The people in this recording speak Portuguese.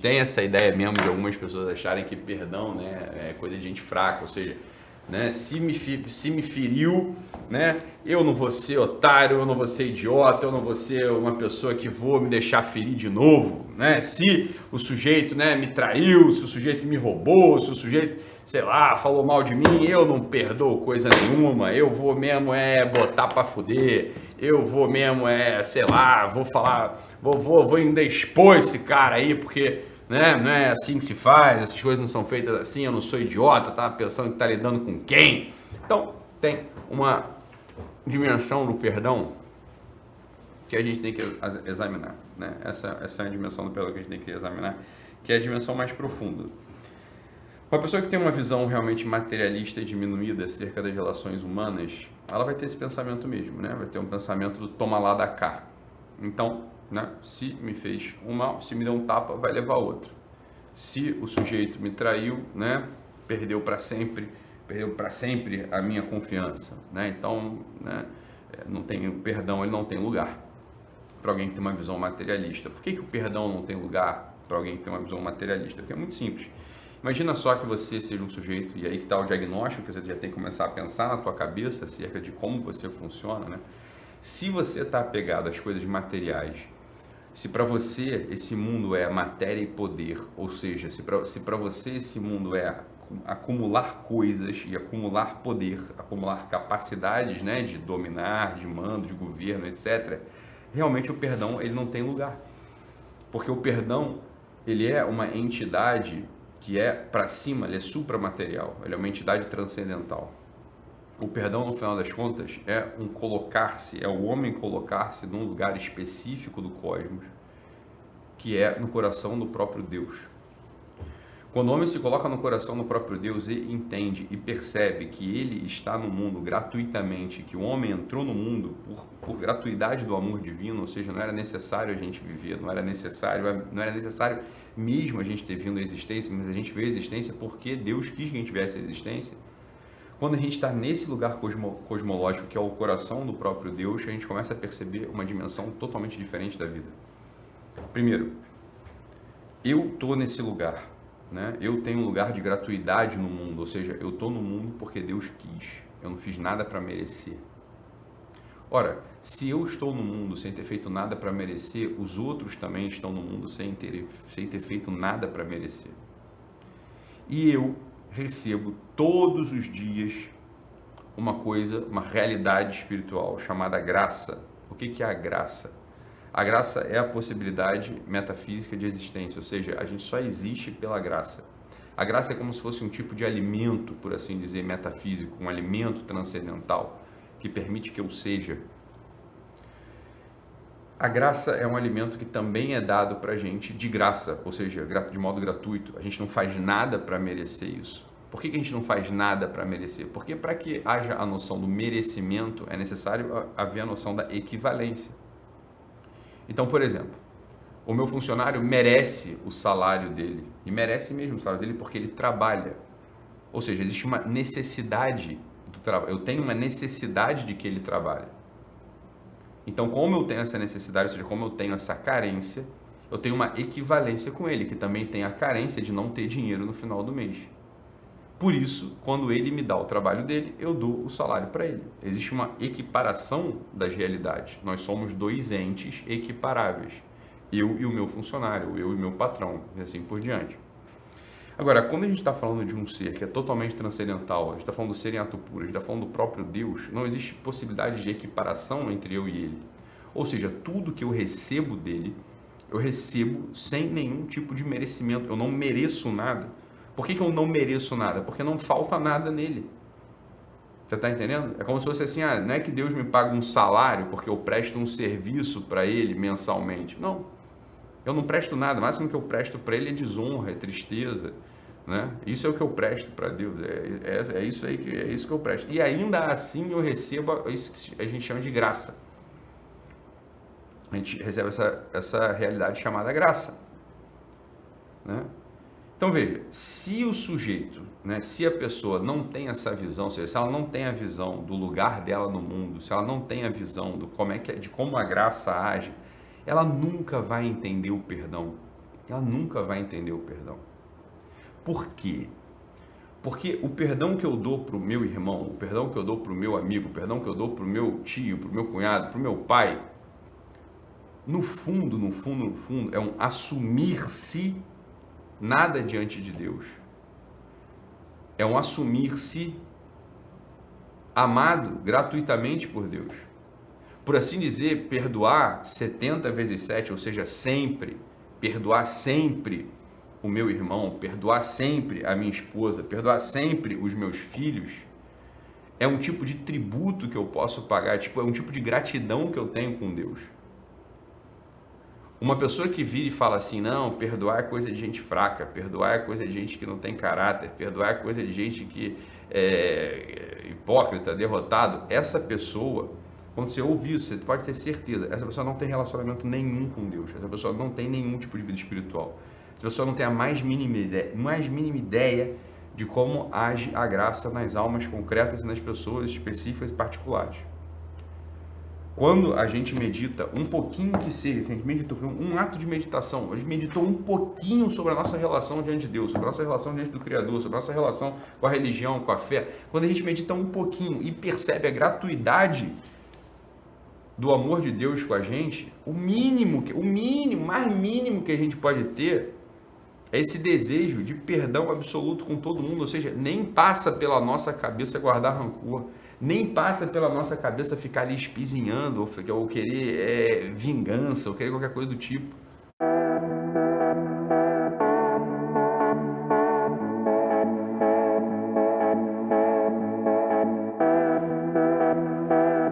tem essa ideia mesmo de algumas pessoas acharem que perdão, né, é coisa de gente fraca, ou seja, né, se me feriu, né, eu não vou ser otário, eu não vou ser idiota, eu não vou ser uma pessoa que vou me deixar ferir de novo, né, se o sujeito, né, me traiu, se o sujeito me roubou, se o sujeito, sei lá, falou mal de mim, eu não perdoo coisa nenhuma, eu vou mesmo botar pra fuder, eu vou mesmo sei lá, vou falar, vou ainda expor esse cara aí, porque, né, não é assim que se faz, essas coisas não são feitas assim, eu não sou idiota, tá pensando que tá lidando com quem? Então, tem uma dimensão do perdão que a gente tem que examinar, né? Essa é a dimensão do perdão que a gente tem que examinar, que é a dimensão mais profunda. Uma pessoa que tem uma visão realmente materialista e diminuída acerca das relações humanas, ela vai ter esse pensamento mesmo, né? Vai ter um pensamento do toma lá da cá. Então, né? Se me fez um mal, se me deu um tapa, vai levar outro. Se o sujeito me traiu, né? Perdeu para sempre a minha confiança, né? Então, né? Não tem perdão, ele não tem lugar para alguém que tem uma visão materialista. Por que o perdão não tem lugar para alguém que tem uma visão materialista? Porque é muito simples. Imagina só que você seja um sujeito, e aí que está o diagnóstico, que você já tem que começar a pensar na tua cabeça acerca de como você funciona, né? Se você está apegado às coisas materiais, se para você esse mundo é matéria e poder, ou seja, se para você esse mundo é acumular coisas e acumular poder, acumular capacidades, né, de dominar, de mando, de governo, etc., realmente o perdão ele não tem lugar. Porque o perdão ele é uma entidade que é para cima, ele é supramaterial, ele é uma entidade transcendental. O perdão, no final das contas, é um colocar-se, é o homem colocar-se num lugar específico do cosmos, que é no coração do próprio Deus. Quando o homem se coloca no coração do próprio Deus e entende e percebe que ele está no mundo gratuitamente, que o homem entrou no mundo por gratuidade do amor divino, ou seja, não era necessário a gente viver, não era necessário mesmo a gente ter vindo à existência, mas a gente veio à existência porque Deus quis que a gente viesse à existência. Quando a gente está nesse lugar cosmológico, que é o coração do próprio Deus, a gente começa a perceber uma dimensão totalmente diferente da vida. Primeiro, eu estou nesse lugar, né? Eu tenho um lugar de gratuidade no mundo, ou seja, eu estou no mundo porque Deus quis, eu não fiz nada para merecer. Ora, se eu estou no mundo sem ter feito nada para merecer, os outros também estão no mundo sem ter feito nada para merecer. E eu recebo todos os dias uma coisa, uma realidade espiritual chamada graça. O que é a graça? A graça é a possibilidade metafísica de existência, ou seja, a gente só existe pela graça. A graça é como se fosse um tipo de alimento, por assim dizer, metafísico, um alimento transcendental que permite que eu seja. A graça é um alimento que também é dado para a gente de graça, ou seja, de modo gratuito. A gente não faz nada para merecer isso. Por que a gente não faz nada para merecer? Porque para que haja a noção do merecimento, é necessário haver a noção da equivalência. Então, por exemplo, o meu funcionário merece o salário dele, e merece mesmo o salário dele porque ele trabalha. Ou seja, existe uma necessidade do trabalho. Eu tenho uma necessidade de que ele trabalhe. Então, como eu tenho essa necessidade, ou seja, como eu tenho essa carência, eu tenho uma equivalência com ele, que também tem a carência de não ter dinheiro no final do mês. Por isso, quando ele me dá o trabalho dele, eu dou o salário para ele. Existe uma equiparação das realidades. Nós somos dois entes equiparáveis. Eu e o meu funcionário, eu e o meu patrão, e assim por diante. Agora, quando a gente está falando de um ser que é totalmente transcendental, a gente está falando do ser em ato puro, a gente está falando do próprio Deus, não existe possibilidade de equiparação entre eu e ele. Ou seja, tudo que eu recebo dele, eu recebo sem nenhum tipo de merecimento. Eu não mereço nada. Por que eu não mereço nada? Porque não falta nada nele. Você está entendendo? É como se fosse assim, não é que Deus me paga um salário porque eu presto um serviço para ele mensalmente. Não. Eu não presto nada, o máximo que eu presto para ele é desonra, é tristeza, né? Isso é o que eu presto para Deus, é isso aí é isso que eu presto. E ainda assim eu recebo isso que a gente chama de graça. A gente recebe essa realidade chamada graça, né? Então veja, se o sujeito, né, se a pessoa não tem essa visão, ou seja, se ela não tem a visão do lugar dela no mundo, se ela não tem a visão de como a graça age, ela nunca vai entender o perdão. ela nunca vai entender o perdão. Por quê? Porque o perdão que eu dou para o meu irmão, o perdão que eu dou para o meu amigo, o perdão que eu dou para o meu tio, para o meu cunhado, para o meu pai, no fundo, é um assumir-se nada diante de Deus. É um assumir-se amado gratuitamente por Deus. Por assim dizer, perdoar 70 vezes 7, ou seja, sempre, perdoar sempre o meu irmão, perdoar sempre a minha esposa, perdoar sempre os meus filhos, é um tipo de tributo que eu posso pagar, é um tipo de gratidão que eu tenho com Deus. Uma pessoa que vira e fala assim, não, perdoar é coisa de gente fraca, perdoar é coisa de gente que não tem caráter, perdoar é coisa de gente que é hipócrita, derrotado, essa pessoa, quando você ouve isso, você pode ter certeza, essa pessoa não tem relacionamento nenhum com Deus, essa pessoa não tem nenhum tipo de vida espiritual, essa pessoa não tem a mais mínima ideia de como age a graça nas almas concretas e nas pessoas específicas e particulares. Quando a gente medita um pouquinho que seja, se a gente meditou, foi um ato de meditação, a gente meditou um pouquinho sobre a nossa relação diante de Deus, sobre a nossa relação diante do Criador, sobre a nossa relação com a religião, com a fé, quando a gente medita um pouquinho e percebe a gratuidade do amor de Deus com a gente, o mais mínimo que a gente pode ter é esse desejo de perdão absoluto com todo mundo, ou seja, nem passa pela nossa cabeça guardar rancor, nem passa pela nossa cabeça ficar ali espizinhando, ou querer vingança, ou querer qualquer coisa do tipo.